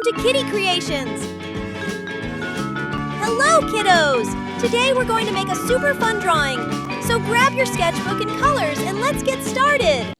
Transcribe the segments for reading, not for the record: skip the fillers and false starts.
Welcome to Kitty Creations! Hello, kiddos! Today we're going to make a super fun drawing. So grab your sketchbook and colors and let's get started!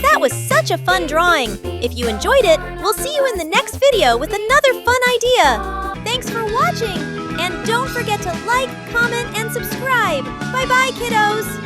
That was such a fun drawing! If you enjoyed it, we'll see you in the next video with another fun idea! Thanks for watching! And don't forget to like, comment, and subscribe! Bye-bye, kiddos!